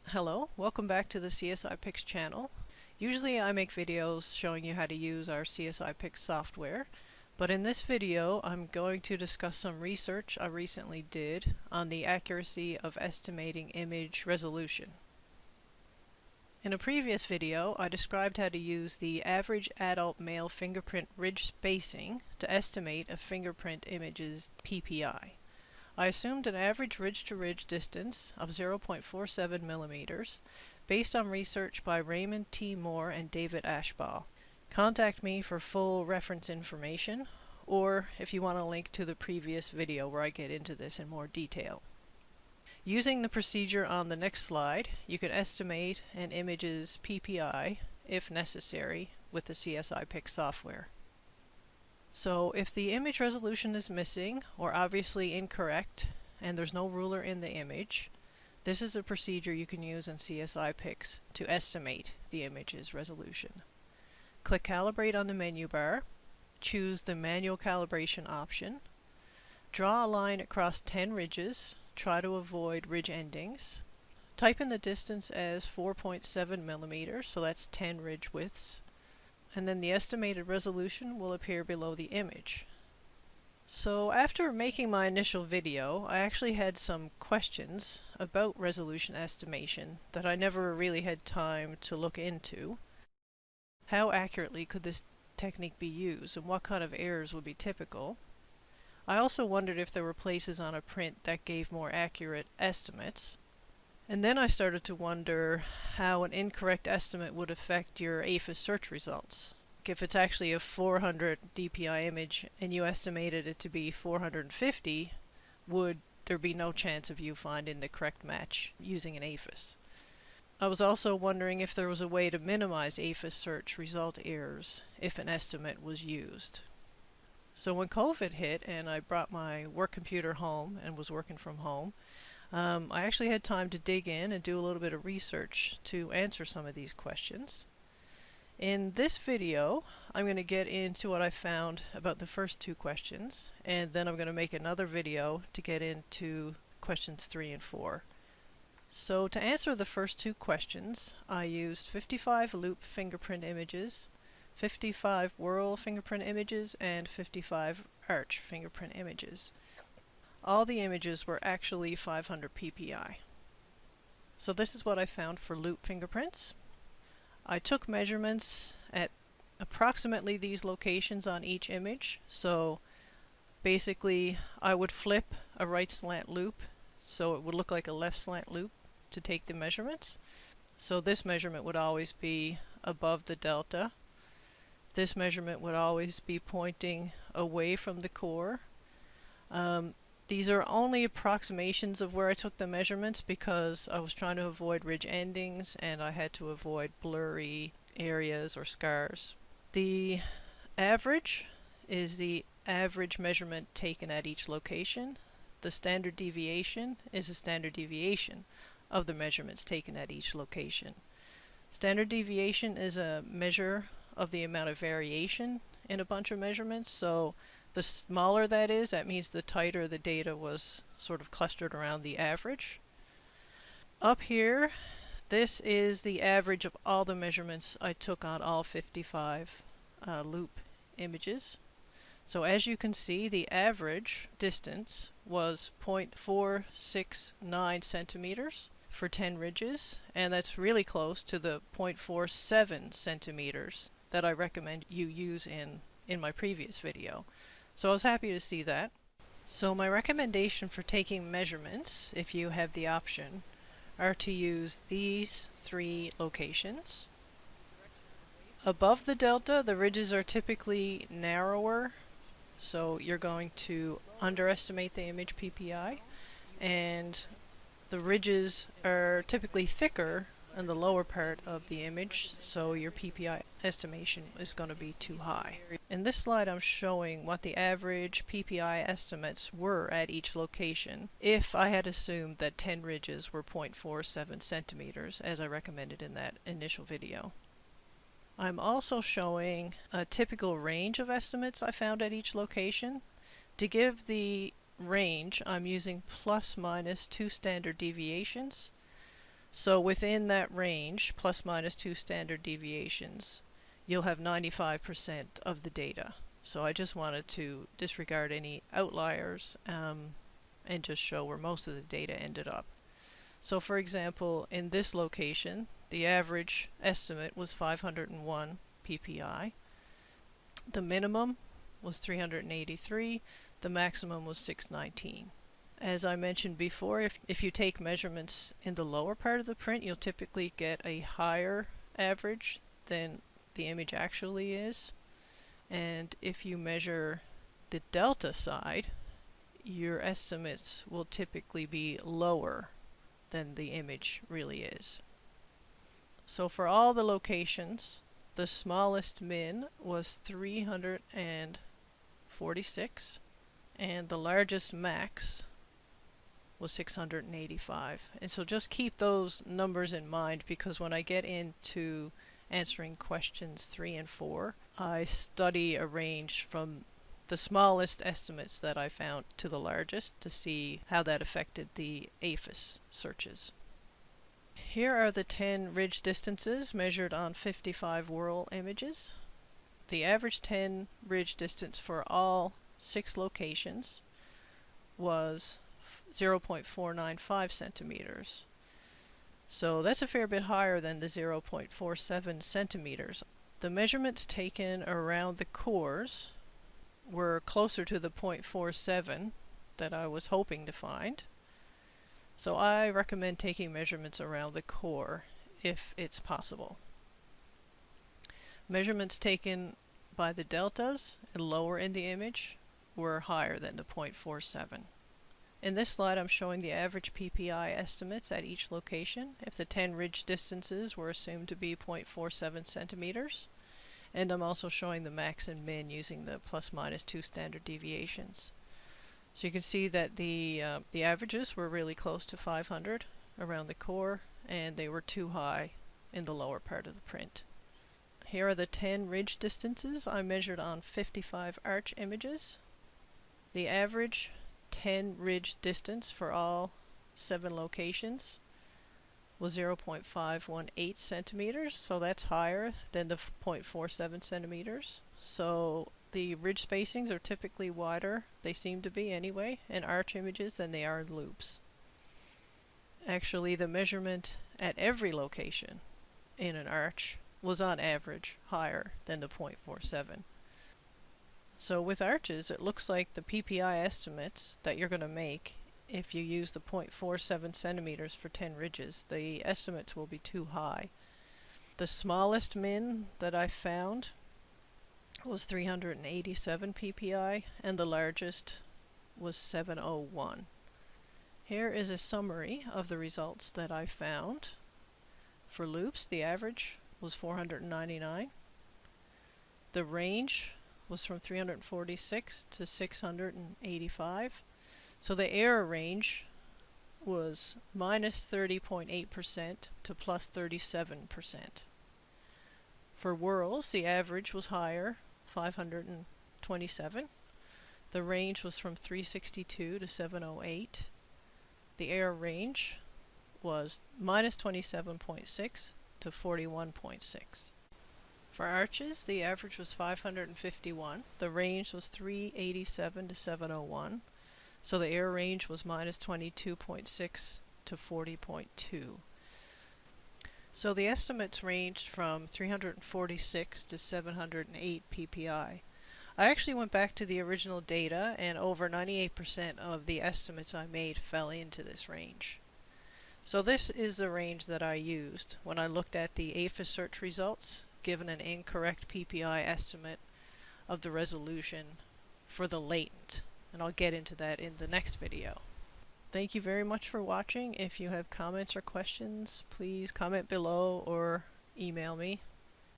Hello, welcome back to the CSIpix channel. Usually I make videos showing you how to use our CSIpix software, but in this video I'm going to discuss some research I recently did on the accuracy of estimating image resolution. In a previous video I described how to use the average adult male fingerprint ridge spacing to estimate a fingerprint image's PPI. I assumed an average ridge-to-ridge distance of 0.47 millimeters based on research by Raymond T. Moore and David Ashbaugh. Contact me for full reference information, or if you want a link to the previous video where I get into this in more detail. Using the procedure on the next slide, you can estimate an image's PPI, if necessary, with the CSIpix software. So if the image resolution is missing or obviously incorrect and there's no ruler in the image, this is a procedure you can use in CSIpix to estimate the image's resolution. Click Calibrate on the menu bar, choose the Manual Calibration option, draw a line across 10 ridges, try to avoid ridge endings, type in the distance as 4.7 millimeters, so that's 10 ridge widths, and then the estimated resolution will appear below the image. So after making my initial video, I actually had some questions about resolution estimation that I never really had time to look into. How accurately could this technique be used, and what kind of errors would be typical? I also wondered if there were places on a print that gave more accurate estimates. And then I started to wonder how an incorrect estimate would affect your APHIS search results. If it's actually a 400 DPI image and you estimated it to be 450, would there be no chance of you finding the correct match using an APHIS? I was also wondering if there was a way to minimize APHIS search result errors if an estimate was used. So when COVID hit and I brought my work computer home and was working from home, I actually had time to dig in and do a little bit of research to answer some of these questions. In this video, I'm going to get into what I found about the first two questions, and then I'm going to make another video to get into questions 3 and 4. So to answer the first two questions, I used 55 loop fingerprint images, 55 whorl fingerprint images, and 55 arch fingerprint images. All the images were actually 500 PPI. So this is what I found for loop fingerprints. I took measurements at approximately these locations on each image. So basically I would flip a right slant loop so it would look like a left slant loop to take the measurements. So this measurement would always be above the delta. This measurement would always be pointing away from the core. These are only approximations of where I took the measurements because I was trying to avoid ridge endings and I had to avoid blurry areas or scars. The average is the average measurement taken at each location. The standard deviation is the standard deviation of the measurements taken at each location. Standard deviation is a measure of the amount of variation in a bunch of measurements, so the smaller that is, that means the tighter the data was sort of clustered around the average. Up here, this is the average of all the measurements I took on all 55 loop images. So as you can see, the average distance was 0.469 centimeters for 10 ridges, and that's really close to the 0.47 centimeters that I recommend you use in my previous video. So I was happy to see that. So my recommendation for taking measurements, if you have the option, are to use these 3 locations. Above the delta, the ridges are typically narrower, so you're going to underestimate the image PPI, and the ridges are typically thicker in the lower part of the image, so your PPI estimation is going to be too high. In this slide I'm showing what the average PPI estimates were at each location if I had assumed that 10 ridges were 0.47 centimeters as I recommended in that initial video. I'm also showing a typical range of estimates I found at each location. To give the range, I'm using plus minus 2 standard deviations. So within that range, plus minus 2 standard deviations, you'll have 95% of the data. So I just wanted to disregard any outliers and just show where most of the data ended up. So for example, in this location, the average estimate was 501 PPI. The minimum was 383. The maximum was 619. As I mentioned before, if you take measurements in the lower part of the print, you'll typically get a higher average than the image actually is. And if you measure the delta side, your estimates will typically be lower than the image really is. So for all the locations, the smallest min was 346 and the largest max was 685. And so just keep those numbers in mind, because when I get into answering questions 3 and 4, I study a range from the smallest estimates that I found to the largest to see how that affected the APHIS searches. Here are the 10 ridge distances measured on 55 Whorl images. The average 10 ridge distance for all 6 locations was 0.495 centimeters. So that's a fair bit higher than the 0.47 centimeters. The measurements taken around the cores were closer to the 0.47 that I was hoping to find. So I recommend taking measurements around the core if it's possible. Measurements taken by the deltas and lower in the image were higher than the 0.47. In this slide I'm showing the average PPI estimates at each location if the 10 ridge distances were assumed to be 0.47 centimeters. And I'm also showing the max and min using the plus minus 2 standard deviations. So you can see that the averages were really close to 500 around the core, and they were too high in the lower part of the print. Here are the 10 ridge distances I measured on 55 arch images. The average 10 ridge distance for all 7 locations was 0.518 centimeters, so that's higher than the 0.47 centimeters. So the ridge spacings are typically wider, they seem to be anyway, in arch images than they are in loops. Actually, the measurement at every location in an arch was on average higher than the 0.47. So with arches, it looks like the PPI estimates that you're going to make, if you use the 0.47 centimeters for 10 ridges, the estimates will be too high. The smallest min that I found was 387 PPI, and the largest was 701. Here is a summary of the results that I found. For loops, the average was 499. The range was from 346 to 685. So the error range was minus 30.8% to plus 37%. For whorls, the average was higher, 527. The range was from 362 to 708. The error range was minus 27.6 to 41.6. For arches, the average was 551. The range was 387 to 701. So the error range was minus 22.6 to 40.2. So the estimates ranged from 346 to 708 PPI. I actually went back to the original data, and over 98% of the estimates I made fell into this range. So this is the range that I used when I looked at the APHIS search results, given an incorrect PPI estimate of the resolution for the latent. And I'll get into that in the next video. Thank you very much for watching. If you have comments or questions, please comment below or email me.